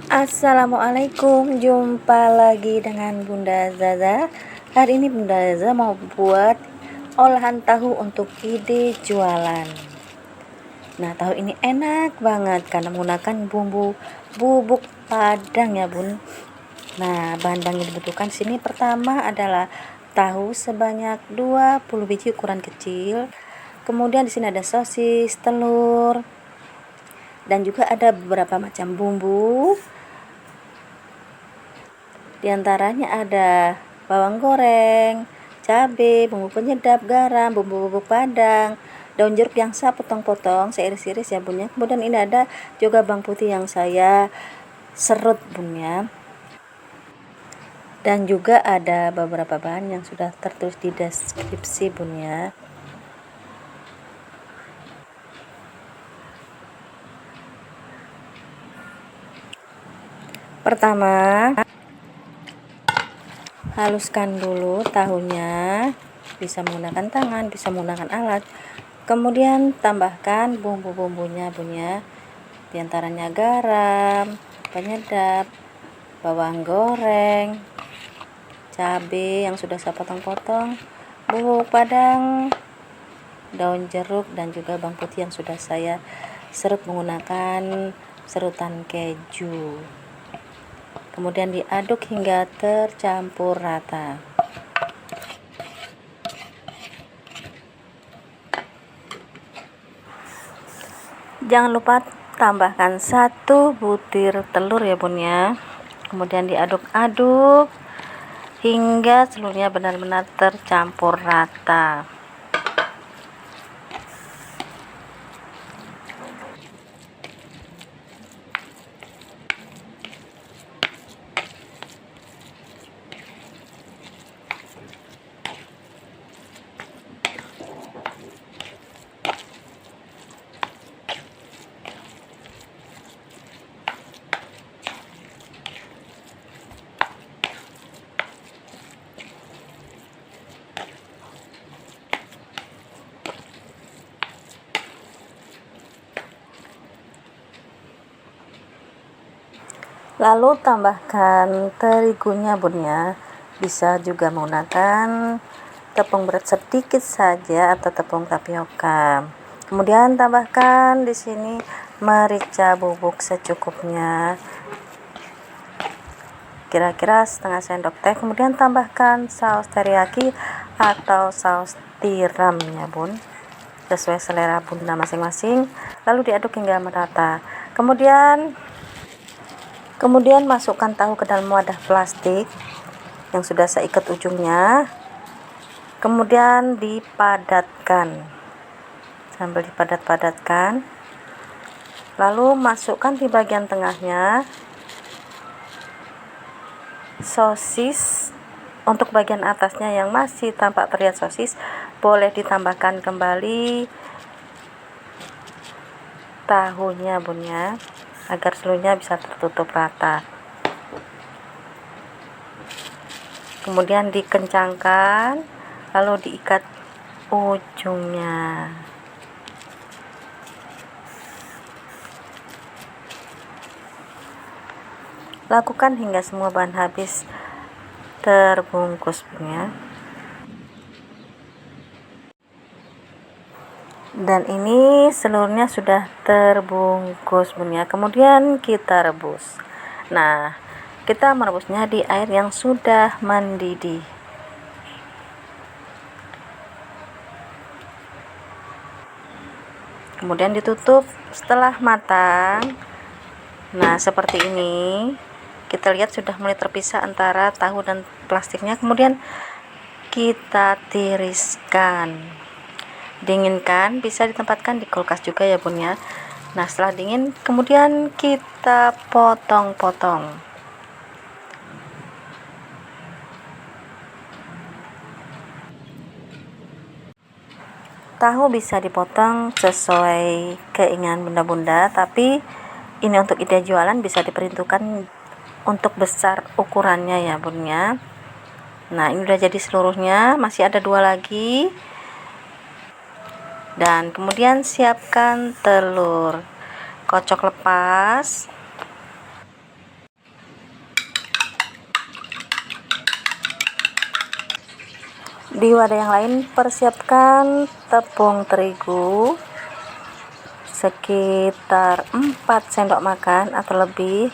Assalamualaikum, jumpa lagi dengan Bunda Zaza. Hari ini Bunda Zaza mau buat olahan tahu untuk ide jualan. Nah, tahu ini enak banget karena menggunakan bumbu bubuk padang ya Bun. Nah, bahan-bahan yang dibutuhkan sini pertama adalah tahu sebanyak 20 biji ukuran kecil. Kemudian di sini ada sosis, telur, dan juga ada beberapa macam bumbu. Di antaranya ada bawang goreng, cabai, bumbu penyedap, garam, bumbu bubuk padang, daun jeruk yang saya potong-potong, saya iris-iris ya Bun ya. Kemudian ini ada juga bawang putih yang saya serut Bun ya. Dan juga ada beberapa bahan yang sudah tertulis di deskripsi Bun ya. Pertama, haluskan dulu tahunya, bisa menggunakan tangan, bisa menggunakan alat. Kemudian tambahkan bumbu-bumbunya Bun ya. Di antaranya garam, penyedap, bawang goreng, cabai yang sudah saya potong-potong, bubuk padang, daun jeruk, dan juga bawang putih yang sudah saya serut menggunakan serutan keju. Kemudian diaduk hingga tercampur rata. Jangan lupa tambahkan 1 butir telur ya Bun ya. Kemudian diaduk-aduk hingga seluruhnya benar-benar tercampur rata. Lalu tambahkan terigunya Bun ya. Bisa juga menggunakan tepung beras sedikit saja atau tepung tapioka. Kemudian tambahkan di sini merica bubuk secukupnya. Kira-kira setengah sendok teh. Kemudian tambahkan saus teriyaki atau saus tiram ya Bun, sesuai selera Bunda masing-masing. Lalu diaduk hingga merata. Kemudian masukkan tahu ke dalam wadah plastik yang sudah saya ikat ujungnya. Kemudian dipadatkan sambil dipadat-padatkan. Lalu masukkan di bagian tengahnya sosis. Untuk bagian atasnya yang masih tampak terlihat sosis, boleh ditambahkan kembali tahunya Bun ya, agar seluruhnya bisa tertutup rata. Kemudian dikencangkan, lalu diikat ujungnya. Lakukan hingga semua bahan habis terbungkus Bun ya. Dan ini seluruhnya sudah terbungkus Bun ya. Kemudian kita rebus. Nah, kita merebusnya di air yang sudah mendidih. Kemudian ditutup setelah matang. Nah, seperti ini. Kita lihat sudah mulai terpisah antara tahu dan plastiknya. Kemudian kita tiriskan. Dinginkan, bisa ditempatkan di kulkas juga ya Bun ya. Nah, setelah dingin kemudian kita potong-potong. Tahu bisa dipotong sesuai keinginan bunda-bunda, tapi ini untuk ide jualan bisa diperuntukkan untuk besar ukurannya ya Bun ya. Nah, ini udah jadi seluruhnya, masih ada 2 lagi. Dan kemudian siapkan telur, kocok lepas. Di wadah yang lain persiapkan tepung terigu sekitar 4 sendok makan atau lebih.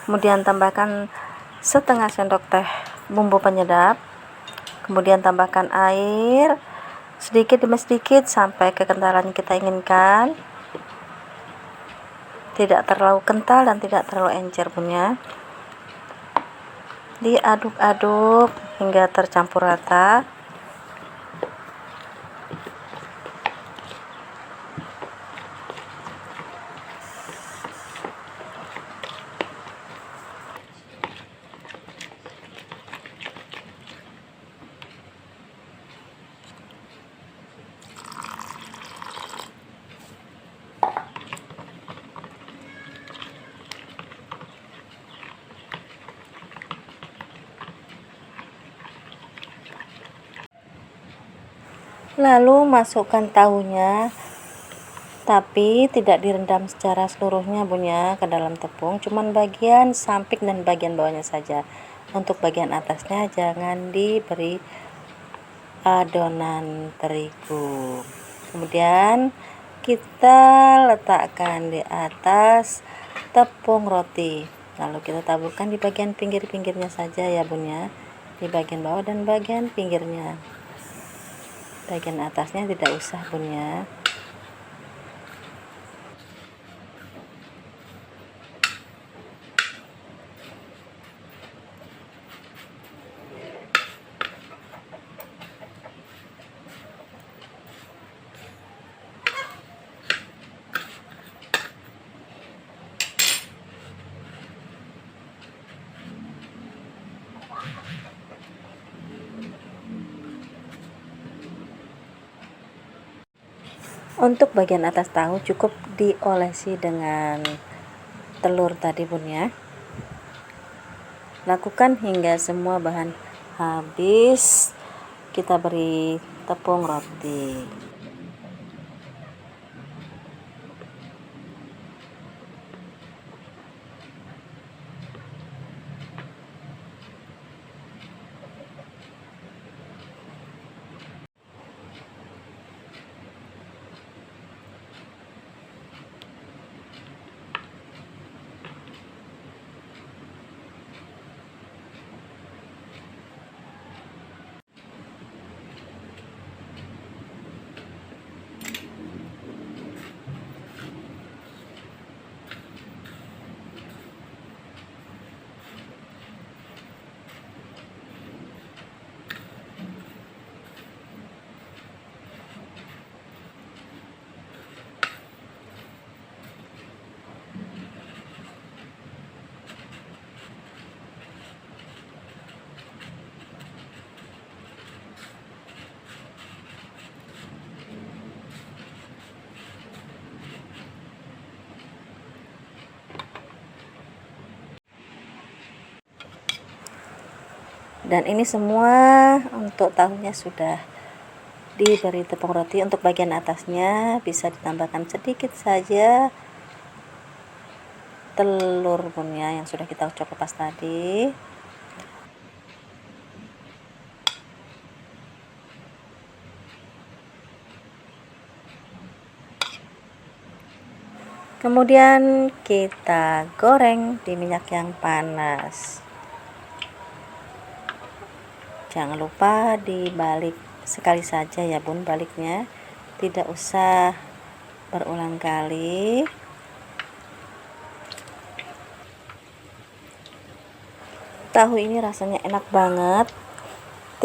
Kemudian tambahkan setengah sendok teh bumbu penyedap. Kemudian tambahkan air sedikit demi sedikit sampai kekentalan kita inginkan. Tidak terlalu kental dan tidak terlalu encer punya. Diaduk-aduk hingga tercampur rata. Lalu masukkan tahunya, tapi tidak direndam secara seluruhnya punya ke dalam tepung, cuman bagian samping dan bagian bawahnya saja. Untuk bagian atasnya jangan diberi adonan terigu. Kemudian kita letakkan di atas tepung roti, lalu kita taburkan di bagian pinggir-pinggirnya saja ya bun ya, di bagian bawah dan bagian pinggirnya. Bagian atasnya tidak usah bun ya. Untuk bagian atas tahu cukup diolesi dengan telur tadi bun ya. Lakukan hingga semua bahan habis. Kita beri tepung roti. Dan ini semua untuk tahunya sudah diberi tepung roti. Untuk bagian atasnya bisa ditambahkan sedikit saja telur punya yang sudah kita ucap kupas tadi. Kemudian kita goreng di minyak yang panas. Jangan lupa dibalik sekali saja ya bun, baliknya tidak usah berulang kali. Tahu ini rasanya enak banget,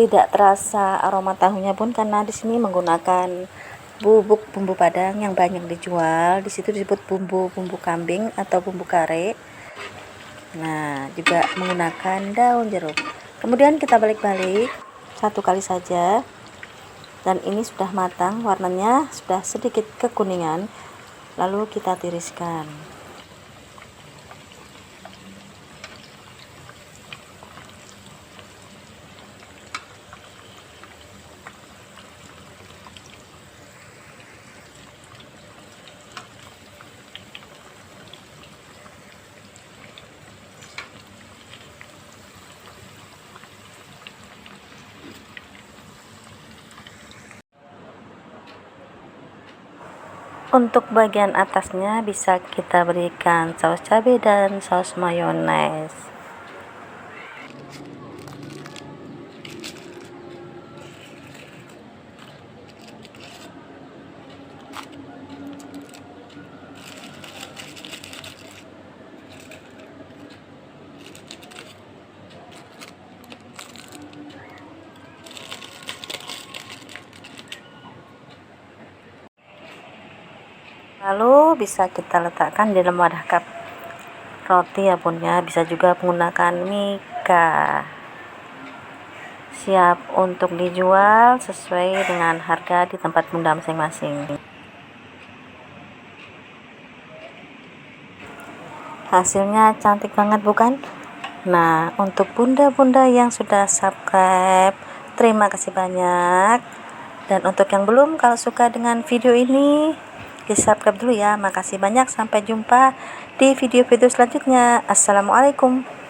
tidak terasa aroma tahunya bun, karena di sini menggunakan bubuk bumbu padang yang banyak dijual. Di situ disebut bumbu kambing atau bumbu kare. Nah, juga menggunakan daun jeruk. Kemudian kita balik-balik satu kali saja. Dan ini sudah matang, warnanya sudah sedikit kekuningan. Lalu kita tiriskan. Untuk bagian atasnya bisa kita berikan saus cabai dan saus mayones. Lalu bisa kita letakkan di dalam wadah cup roti ya bunda, bisa juga menggunakan mika. Siap untuk dijual sesuai dengan harga di tempat bunda masing-masing. Hasilnya cantik banget bukan? Nah, untuk bunda-bunda yang sudah subscribe, terima kasih banyak. Dan untuk yang belum, kalau suka dengan video ini, di subscribe dulu ya. Makasih banyak, sampai jumpa di video-video selanjutnya. Assalamualaikum.